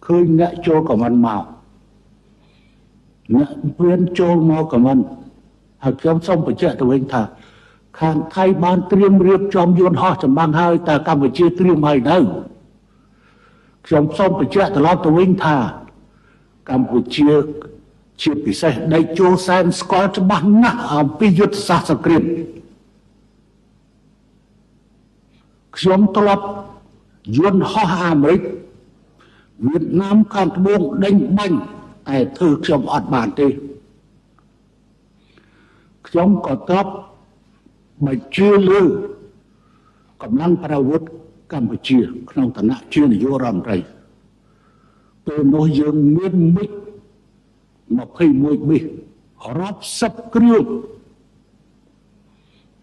khơi ngã trôi của mình màu ngã viên trôi màu của mình hạt trong sông phải chạy từ anh thà khang thay ban triêm riệp trong yuan ho chẳng bằng hơi ta Campuchia triêm hay đâu trong sông phải chạy từ lo từ anh thà Campuchia chia bị xe đây châu sen có cho bằng nặng ở pi yết sa sạc riêng trong tập yuan ho Americ Việt Nam can buông đánh banh tại thư trong ọt bản đi trong có tập mà chưa lưu cầm lăng Parawut Campuchia trongฐានៈជានាយករដ្ឋមន្ត្រីពេលនោះយើងមានមិត្ត21ប៊ីរាប់សិបគ្រឿង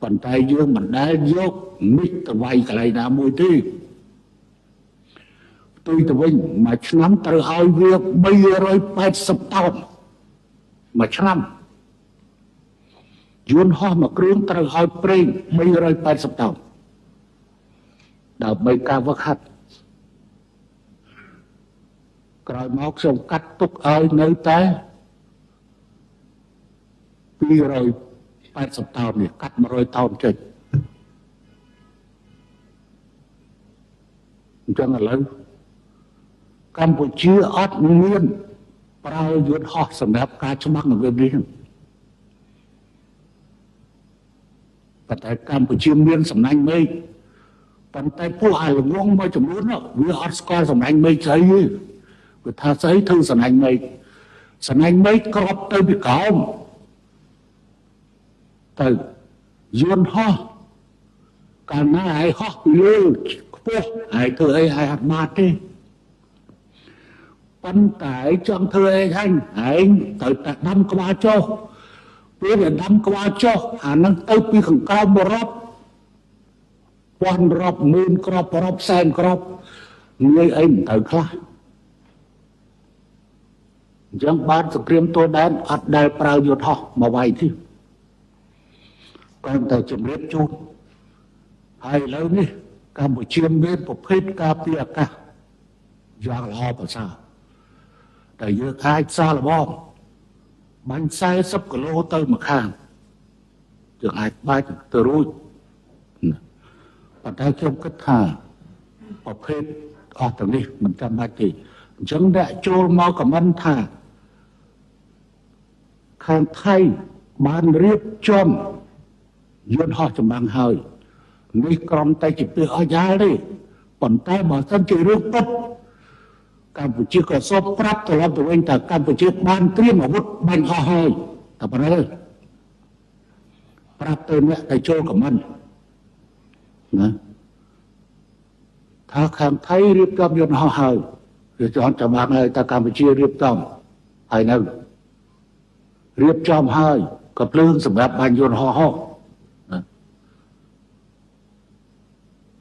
ប៉ុន្តែយើងមិនដែលយកមិត្តទៅវាយកន្លែងណាមួយទេផ្ទុយទៅវិញមួយឆ្នាំត្រូវឲ្យវា380តោនមួយឆ្នាំយួនហោះមួយគ្រឿងត្រូវឲ្យប្រេង380តោនដើម្បីការវឹកហាត់ក្រោយមកខ្ញុំកាត់ទុកឲ្យនៅតែ280តោននេះកាត់100តោនចេញអញ្ចឹងឥឡូវកម្ពុជាអត់មានប្រើយន្តហោះសម្រាប់ការច្បាំងនឹងវាប៉ុន្តែកម្ពុជាមានសំណាញ់មេឃប៉ុន្តែពួកអាល្ងងមួយចំនួនវាអត់ស្គាល់សំណាញ់មេឃស្អីទេវាថាស្អីធ្វើសំណាញ់មេឃក្របទៅពីក្រោមទៅយន្តហោះកាលណាឲ្យហោះពីលើខ្ពស់ឲ្យធ្វើអីឲ្យអត់បាត់ទេប៉ុន្តែចង់ធ្វើអីហ្នឹងឯងត្រូវតែដាំក្បាលចុះពេលដែលដាំក្បាលចុះអានឹងទៅពីខាងក្រោមរាប់ពាន់រាប់ម៉ឺនគ្រាប់រាប់សែនគ្រាប់ងាយអីមិនត្រូវខ្លះអញ្ចឹងបានសង្គ្រាមទោដែនអត់ដែលប្រើយន្តហោះមកវាយទេគាត់តែជំរាបជូនហើយឥឡូវនេះកម្ពុជាមានប្រភេទការពារអាកាសយ៉ាងល្អប្រសើរតែយើងអាចសាកល្បងបាញ់40គីឡូទៅម្ខាងយើងអាចបាច់ទៅរួចប៉ុន្តែខ្ញុំគិតថាប្រភេទអស់ទាំងនេះមិនចាំបាច់ទេអញ្ចឹងអ្នកចូលមកខមមិនថាខាងថៃបានរៀបចំយន្តហោះចម្បាំងហើយនេះក្រំតែជាពាក្យអស់យ៉ាលទេប៉ុន្តែបើសិនជារឿងពិតកម្ពុជាក៏សូមប្រាប់ទៅឡើងទៅវិញថាកម្ពុជាបានត្រៀមអាវុធបាញ់ហោះហើយតែប៉ុណ្ណឹងប្រាប់ទៅអ្នកដែលចូលខមមិនណាថាខាងថៃរៀបចំយន្តហោះហើយវាចង់ចម្បាំងហើយតែកម្ពុជារៀបចំហើយនៅរៀបចំហើយក៏ភ្លើងសម្រាប់បាញ់យន្តហោះ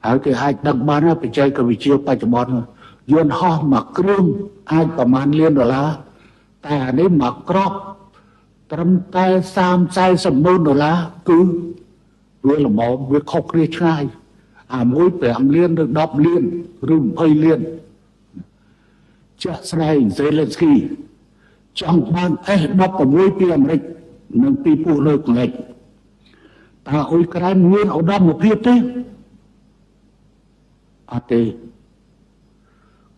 ហើយគេអាចដឹងបានបច្ចេកវិទ្យាបច្ចុប្បន្នយន្តហោះមួយគ្រឿងអាចប្រមាណលានដុល្លារតែអានេះមួយគ្រាប់ត្រឹមតែ30-40ម៉ឺនដុល្លារគឺវាល្មមវាខុសគ្នាឆ្ងាយអាមួយ5លានឬ10លានឬ20លានចាក់ស្ដែងសេលេនស្គីចង់បាន S-16 ពីអាមេរិកនិងពីពួកលើកលែកតើអ៊ុយក្រែនមានឧត្តមភាពទេអត់ទេ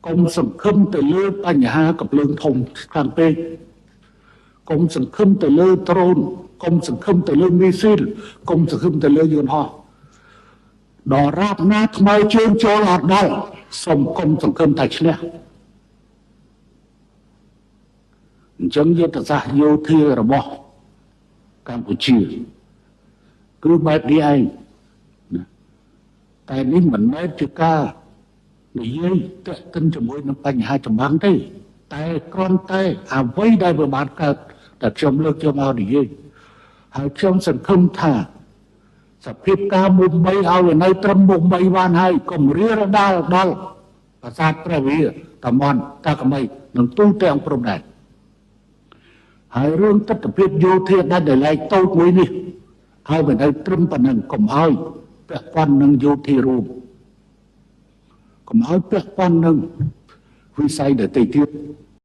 កុំសង្ឃឹមទៅលើបញ្ហាកំភ្លើងធំខាងពេកកុំសង្ឃឹមទៅលើដ្រូនកុំសង្ឃឹមទៅលើមីស៊ីលកុំសង្ឃឹមទៅលើយន្តហោះដល់រាបណាថ្មើរជើងចូលអត់ដល់សូមកុំសង្ឃឹមថាឈ្នះអញ្ចឹងយុទ្ធសាស្ត្រយោធារបស់កម្ពុជាគឺបែបនេះឯងតែនេះមិនមែនជាការនិយាយទាក់ទិនជាមួយនឹងបញ្ហាចម្បាំងទេតែគ្រាន់តែអ្វីដែលវាបានកើតតែខ្ញុំលើកយកមកនិយាយហើយខ្ញុំសង្ឃឹមថាសភាពការមុំបីឲ្យនៅត្រឹមមុំបីបានហើយកុំរៀលដល់ប្រាសាទព្រះវិហារតំបន់តាកមីនឹងទូទាំងព្រំដែនហើយរឿងទស្សនវិជ្ជាយោធាដែលឡែកតូចមួយនេះហើយមិននៅត្រឹមប៉ុណ្ណឹងកុំឲ្យពាក់ព័ន្ធនឹងយោធារួមកុំឲ្យពាក់ព័ន្ធនឹង វិស័យដទៃទៀត